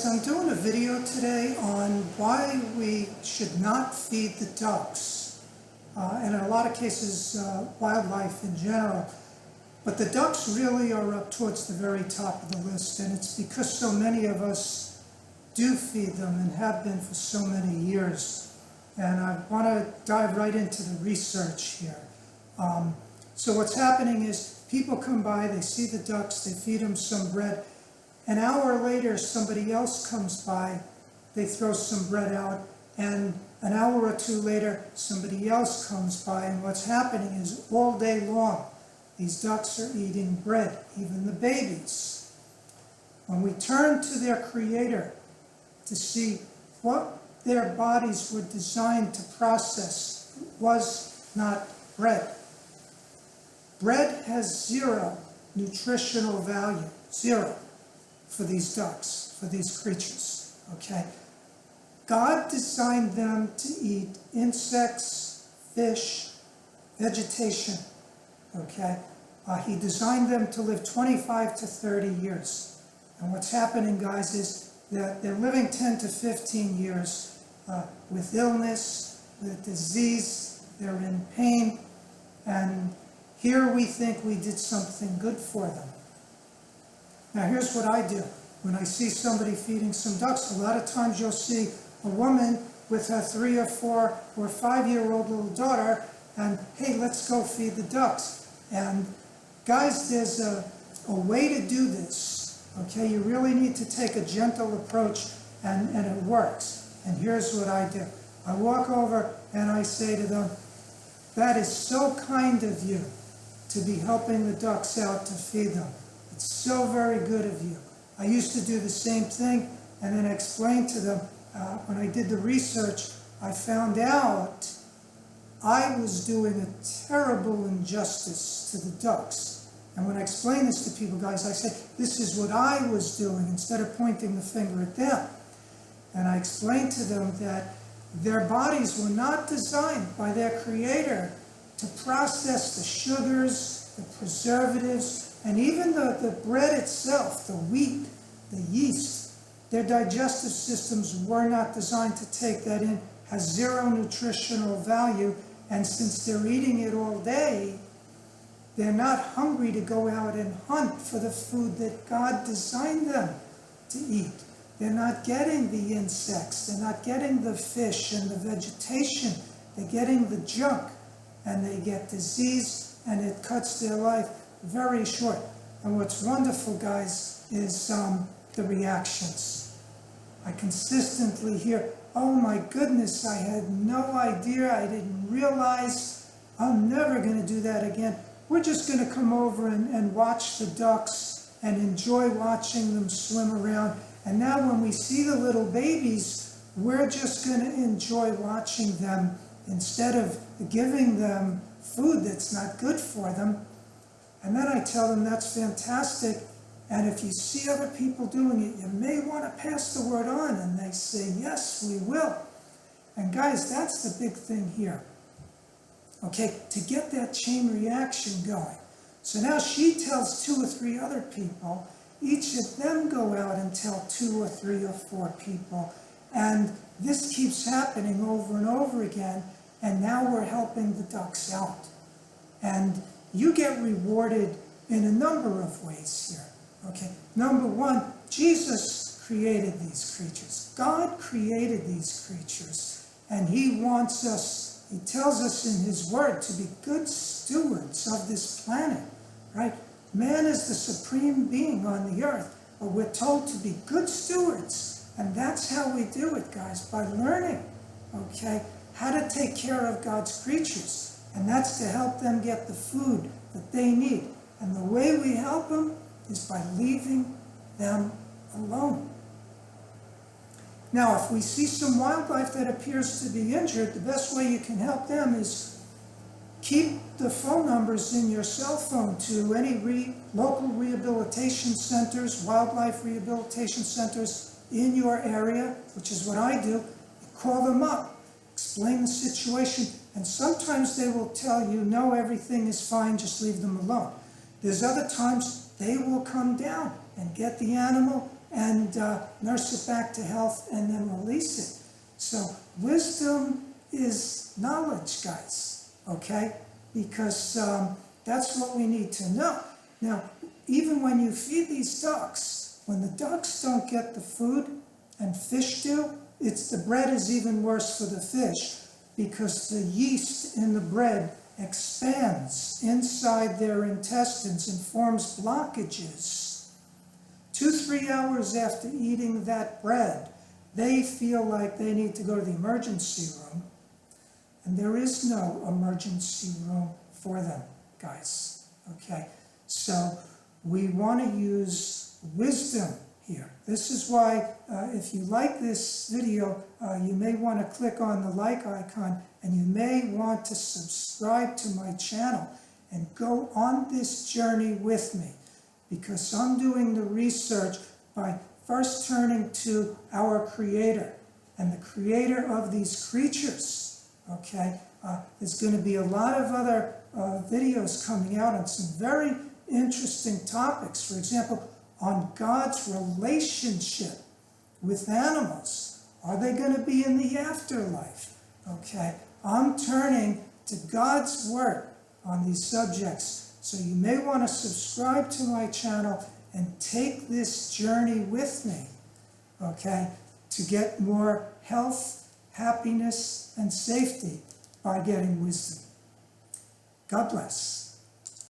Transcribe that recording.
I'm doing a video today on why we should not feed the ducks, and in a lot of cases wildlife in general. But the ducks really are up towards the very top of the list, and it's because so many of us do feed them and have been for so many years. And I want to dive right into the research here. So what's happening is people come by, they see the ducks, they feed them some bread. An hour later, somebody else comes by, they throw some bread out, and an hour or two later, somebody else comes by, and what's happening is all day long, these ducks are eating bread, even the babies. When we turn to their creator to see what their bodies were designed to process, it was not bread. Bread has zero nutritional value, zero, for these ducks, for these creatures, okay? God designed them to eat insects, fish, vegetation, okay? He designed them to live 25 to 30 years. And what's happening, guys, is that they're living 10 to 15 years with illness, with disease, they're in pain, and here we think we did something good for them. Now here's what I do. When I see somebody feeding some ducks, a lot of times you'll see a woman with her 3 or 4 or 5-year-old little daughter, and hey, let's go feed the ducks. And guys, there's a way to do this, okay? You really need to take a gentle approach, and it works. And here's what I do. I walk over and I say to them, that is so kind of you to be helping the ducks out to feed them. It's so very good of you. I used to do the same thing and then explain to them, when I did the research, I found out I was doing a terrible injustice to the ducks. And when I explain this to people, guys, I say, this is what I was doing instead of pointing the finger at them. And I explained to them that their bodies were not designed by their creator to process the sugars, the preservatives, and even the bread itself, the wheat, the yeast. Their digestive systems were not designed to take that in, has zero nutritional value, and since they're eating it all day, they're not hungry to go out and hunt for the food that God designed them to eat. They're not getting the insects, they're not getting the fish and the vegetation, they're getting the junk, and they get disease, and it cuts their life very short. And what's wonderful, guys, is the reactions. I consistently hear, oh my goodness, I had no idea, I didn't realize, I'm never going to do that again. We're just going to come over and watch the ducks and enjoy watching them swim around. And now when we see the little babies, we're just going to enjoy watching them instead of giving them food that's not good for them. And then I tell them that's fantastic, and if you see other people doing it, you may want to pass the word on. And they say, yes, we will. And guys, that's the big thing here, okay, to get that chain reaction going. So now she tells 2 or 3 other people, each of them go out and tell 2 or 3 or 4 people, and this keeps happening over and over again, and now we're helping the ducks out. And you get rewarded in a number of ways here, okay? Number 1, Jesus created these creatures. God created these creatures, and he wants us, he tells us in his word to be good stewards of this planet, right? Man is the supreme being on the earth, but we're told to be good stewards, and that's how we do it, guys, by learning, okay, how to take care of God's creatures. And that's to help them get the food that they need. And the way we help them is by leaving them alone. Now, if we see some wildlife that appears to be injured, the best way you can help them is keep the phone numbers in your cell phone to any local rehabilitation centers, wildlife rehabilitation centers in your area, which is what I do. You call them up, explain the situation, and sometimes they will tell you, no, everything is fine, just leave them alone. There's other times they will come down and get the animal and nurse it back to health and then release it. So wisdom is knowledge, guys, okay? Because that's what we need to know. Now, even when you feed these ducks, when the ducks don't get the food and fish do, the bread is even worse for the fish, because the yeast in the bread expands inside their intestines and forms blockages. 2-3 hours after eating that bread, they feel like they need to go to the emergency room, and there is no emergency room for them, guys, okay? So we want to use wisdom here. This is why, if you like this video, you may want to click on the like icon, and you may want to subscribe to my channel and go on this journey with me, because I'm doing the research by first turning to our Creator and the Creator of these creatures, okay? There's going to be a lot of other videos coming out on some very interesting topics. For example, on God's relationship with animals. Are they going to be in the afterlife? Okay, I'm turning to God's Word on these subjects. So you may want to subscribe to my channel and take this journey with me, okay, to get more health, happiness, and safety by getting wisdom. God bless.